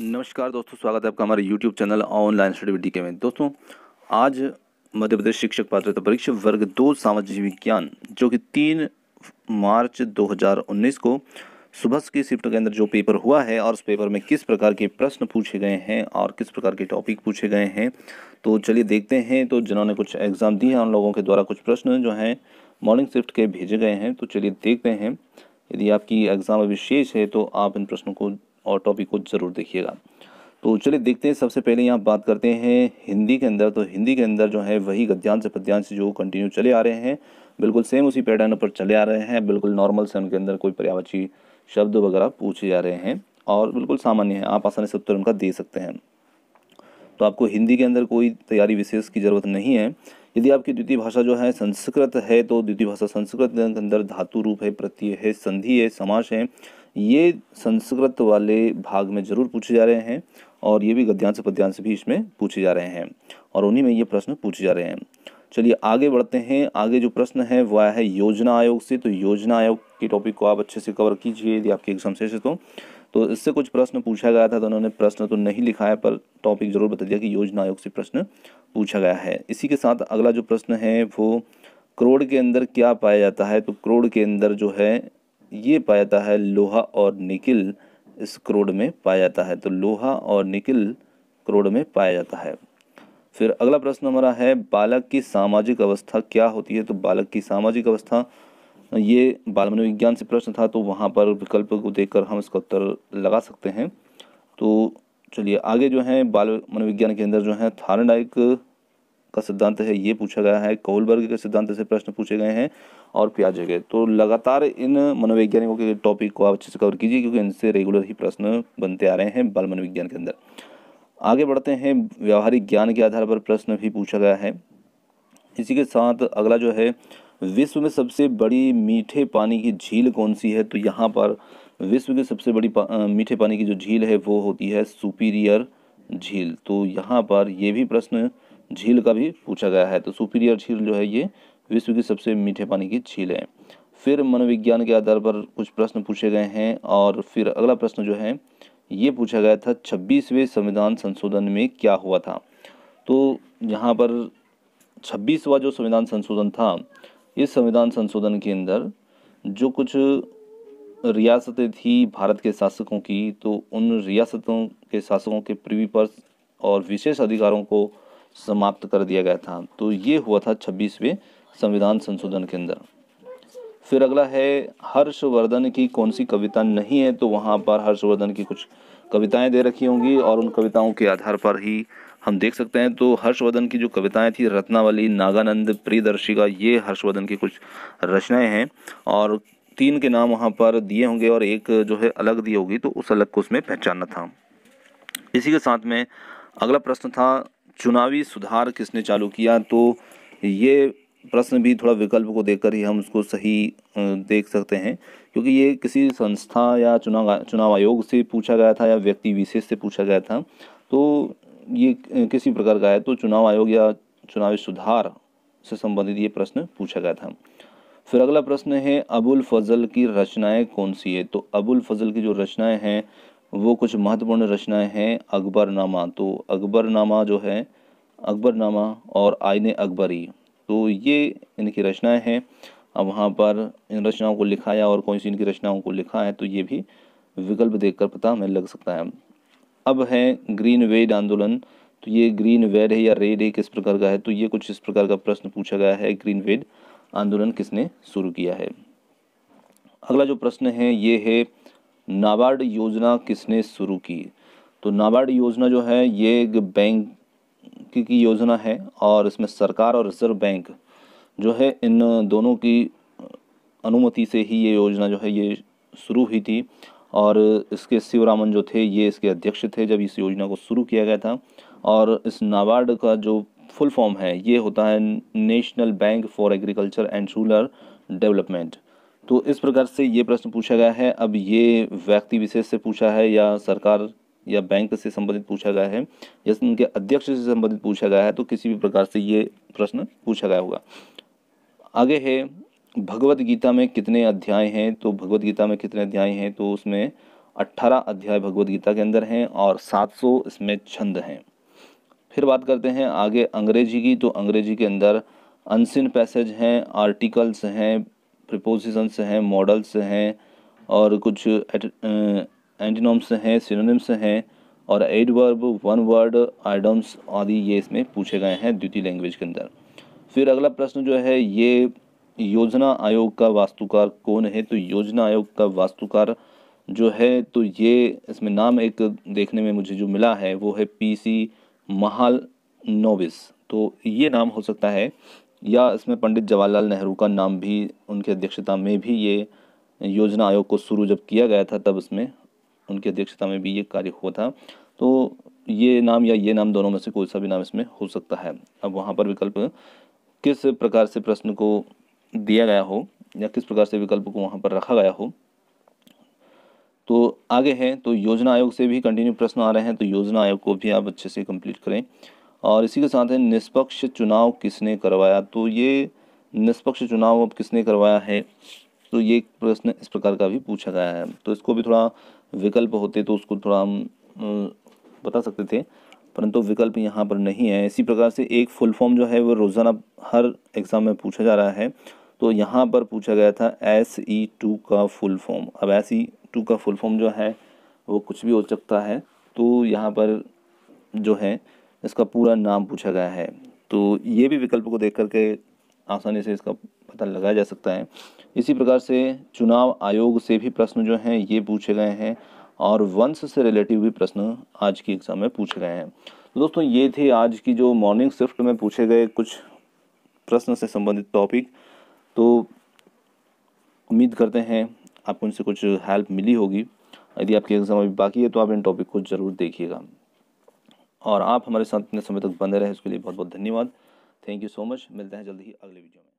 नमस्कार दोस्तों, स्वागत है आपका हमारे YouTube channel online study with DK में। दोस्तों, आज मध्य प्रदेश शिक्षक पात्रता परीक्षा वर्ग 2 सामाजिक विज्ञान जो कि 3 मार्च 2019 को सुबह की शिफ्ट के अंदर जो पेपर हुआ है और उस पेपर में किस प्रकार के प्रश्न पूछे गए हैं और किस प्रकार के टॉपिक पूछे गए हैं, तो चलिए देखते हैं। तो जिन्होंने कुछ एग्ज़ाम दिए हैं उन लोगों के द्वारा कुछ प्रश्न जो हैं मॉर्निंग शिफ्ट के भेजे गए हैं, तो चलिए देखते हैं। यदि आपकी एग्ज़ाम अभी शेष है तो आप इन प्रश्नों को और टॉपिक को ज़रूर देखिएगा। तो चलिए देखते हैं। सबसे पहले यहाँ बात करते हैं हिंदी के अंदर। तो हिंदी के अंदर जो है वही गद्यांश पद्यांश जो कंटिन्यू चले आ रहे हैं, बिल्कुल सेम उसी पैटर्न पर चले आ रहे हैं। बिल्कुल नॉर्मल से उनके अंदर कोई पर्यायवाची शब्द वगैरह पूछे जा रहे हैं और बिल्कुल सामान्य है, आप आसानी से उत्तर उनका दे सकते हैं। तो आपको हिंदी के अंदर कोई तैयारी विशेष की ज़रूरत नहीं है। यदि आपकी द्वितीय भाषा जो है संस्कृत है तो द्वितीय भाषा संस्कृत के अंदर धातु रूप है, प्रत्यय है, संधि है, समास है, ये संस्कृत वाले भाग में ज़रूर पूछे जा रहे हैं और ये भी गद्यांश पद्यांश भी इसमें पूछे जा रहे हैं और उन्हीं में ये प्रश्न पूछे जा रहे हैं। चलिए आगे बढ़ते हैं। आगे जो प्रश्न है वह आया है योजना आयोग से। तो योजना आयोग की टॉपिक को आप अच्छे से कवर कीजिए यदि आपके एग्जाम शेष है तो इससे कुछ प्रश्न पूछा गया था, तो उन्होंने प्रश्न तो नहीं लिखा है पर टॉपिक जरूर बता दिया कि योजना आयोग से प्रश्न पूछा गया है। इसी के साथ अगला जो प्रश्न है वो करोड़ के अंदर क्या पाया जाता है। तो करोड़ के अंदर जो है ये पाया जाता है लोहा और निकिल, इस करोड़ में पाया जाता है। तो लोहा और निकिल करोड़ में पाया जाता है। फिर अगला प्रश्न हमारा है बालक की सामाजिक अवस्था क्या होती है। तो बालक की सामाजिक अवस्था, ये बाल मनोविज्ञान से प्रश्न था, तो वहाँ पर विकल्प को देखकर हम इसका उत्तर लगा सकते हैं। तो चलिए आगे जो है बाल मनोविज्ञान के अंदर जो है थार्नडाइक का सिद्धांत है ये पूछा गया है, कोहलबर्ग के सिद्धांत से प्रश्न पूछे गए हैं और पियाजे के। तो लगातार इन मनोवैज्ञानिकों के टॉपिक को आप अच्छे से कवर कीजिए क्योंकि इनसे रेगुलर ही प्रश्न बनते आ रहे हैं बाल मनोविज्ञान के अंदर। आगे बढ़ते हैं। व्यावहारिक ज्ञान के आधार पर प्रश्न भी पूछा गया है। इसी के साथ अगला जो है विश्व में सबसे बड़ी मीठे पानी की झील कौन सी है। तो यहाँ पर विश्व की सबसे बड़ी मीठे पानी की जो झील है वो होती है सुपीरियर झील। तो यहाँ पर ये भी प्रश्न झील का भी पूछा गया है। तो सुपीरियर झील जो है ये विश्व की सबसे मीठे पानी की झील है। फिर मनोविज्ञान के आधार पर कुछ प्रश्न पूछे गए हैं और फिर अगला प्रश्न जो है ये पूछा गया था 26वें संविधान संशोधन में क्या हुआ था। तो यहाँ पर 26वां जो संविधान संशोधन था, इस संविधान संशोधन के अंदर जो कुछ रियासतें थी भारत के शासकों की, तो उन रियासतों के शासकों के प्रिवी पर्स और विशेष अधिकारों को समाप्त कर दिया गया था। तो ये हुआ था 26वें संविधान संशोधन के अंदर। फिर अगला है हर्षवर्धन की कौन सी कविता नहीं है। तो वहाँ पर हर्षवर्धन की कुछ कविताएं दे रखी होंगी और उन कविताओं के आधार पर ही हम देख सकते हैं। तो हर्षवर्धन की जो कविताएं थी रत्नावली, नागानंद, प्रियदर्शिका, ये हर्षवर्धन की कुछ रचनाएं हैं और 3 के नाम वहाँ पर दिए होंगे और एक जो है अलग दी होगी, तो उस अलग को उसमें पहचानना था। इसी के साथ में अगला प्रश्न था चुनावी सुधार किसने चालू किया। तो ये प्रश्न भी थोड़ा विकल्प को देखकर ही हम उसको सही देख सकते हैं क्योंकि ये किसी संस्था या चुनाव आयोग से पूछा गया था या व्यक्ति विशेष से पूछा गया था। तो ये किसी प्रकार का है, तो चुनाव आयोग या चुनावी सुधार से संबंधित ये प्रश्न पूछा गया था। फिर अगला प्रश्न है अबुल फजल की रचनाएं कौन सी है। तो अबुल फजल की जो रचनाएं हैं वो कुछ महत्वपूर्ण रचनाएं हैं अकबरनामा। तो अकबरनामा जो है, अकबरनामा और आईने अकबरी, तो ये इनकी रचनाएं हैं। अब वहाँ पर इन रचनाओं को लिखाया और कौन सी इनकी रचनाओं को लिखा है, तो ये भी विकल्प देखकर पता हमें लग सकता है। अब है ग्रीन वेड आंदोलन। तो ये ग्रीन वेड है या रेड है, किस प्रकार का है। तो ये कुछ इस प्रकार का प्रश्न पूछा गया है, ग्रीन वेड आंदोलन किसने शुरू किया है। अगला जो प्रश्न है ये है नाबार्ड योजना किसने शुरू की। तो नाबार्ड योजना जो है ये एक बैंक की योजना है और इसमें सरकार और रिजर्व बैंक जो है इन दोनों की अनुमति से ही ये योजना जो है ये शुरू हुई थी और इसके शिवरामन जो थे ये इसके अध्यक्ष थे जब इस योजना को शुरू किया गया था। और इस नाबार्ड का जो फुल फॉर्म है ये होता है national bank for agriculture and rural development. तो इस प्रकार से ये प्रश्न पूछा गया है। अब ये व्यक्ति विशेष से पूछा है या सरकार या बैंक से संबंधित पूछा गया है या उनके अध्यक्ष से संबंधित पूछा गया है, तो किसी भी प्रकार से ये प्रश्न पूछा गया होगा। आगे है भगवत गीता में कितने अध्याय हैं। तो भगवत गीता में कितने अध्याय हैं, तो उसमें 18 अध्याय भगवद गीता के अंदर हैं और 700 इसमें छंद हैं। फिर बात करते हैं आगे अंग्रेजी की, तो अंग्रेजी के अंदर अनसीन पैसेज हैं, आर्टिकल्स हैं, प्रीपोजिशंस हैं, मॉडल्स हैं और कुछ एंटीनोम्स हैं, सिनोनिम्स हैं और एडवर्ब, वन वर्ड, आइडम्स आदि ये इसमें पूछे गए हैं द्वितीय लैंग्वेज के अंदर। फिर अगला प्रश्न जो है ये योजना आयोग का वास्तुकार कौन है, तो योजना आयोग का वास्तुकार जो है तो ये इसमें नाम एक देखने में मुझे जो मिला है वो है PC महालनोबिस, तो ये नाम हो सकता है, या इसमें पंडित जवाहरलाल नेहरू का नाम भी उनकी अध्यक्षता में भी ये योजना आयोग को शुरू जब किया गया था तब इसमें उनकी अध्यक्षता में भी ये कार्य हुआ था। तो ये नाम या ये नाम दोनों में से कोई सा भी नाम इसमें हो सकता है। अब वहाँ पर विकल्प किस प्रकार से प्रश्न को दिया गया हो या किस प्रकार से विकल्प को वहाँ पर रखा गया हो। तो आगे है, तो योजना आयोग से भी कंटिन्यू प्रश्न आ रहे हैं, तो योजना आयोग को भी आप अच्छे से कंप्लीट करें। और इसी के साथ है निष्पक्ष चुनाव किसने करवाया, तो ये निष्पक्ष चुनाव अब किसने करवाया है, तो ये प्रश्न इस प्रकार का भी पूछा गया है। तो इसको भी थोड़ा विकल्प होते तो उसको थोड़ा हम बता सकते थे, परंतु विकल्प यहाँ पर नहीं है। इसी प्रकार से एक फुल फॉर्म जो है वो रोज़ाना हर एग्ज़ाम में पूछा जा रहा है, तो यहाँ पर पूछा गया था SE2 का फुल फॉर्म। अब SE2 का फुल फॉर्म जो है वो कुछ भी हो सकता है, तो यहाँ पर जो है इसका पूरा नाम पूछा गया है, तो ये भी विकल्प को देख करके आसानी से इसका पता लगाया जा सकता है। इसी प्रकार से चुनाव आयोग से भी प्रश्न जो हैं ये पूछे गए हैं और वंश से रिलेटिव भी प्रश्न आज की एग्ज़ाम में पूछे गए हैं। तो दोस्तों ये थे आज की जो मॉर्निंग शिफ्ट में पूछे गए कुछ प्रश्न से संबंधित टॉपिक। तो उम्मीद करते हैं आपको इनसे कुछ हेल्प मिली होगी। यदि आपकी एग्ज़ाम अभी बाकी है तो आप इन टॉपिक को ज़रूर देखिएगा और आप हमारे साथ इतने समय तक बने रहे इसके लिए बहुत बहुत धन्यवाद। Thank you so much. मिलते हैं जल्दी ही अगले वीडियो में।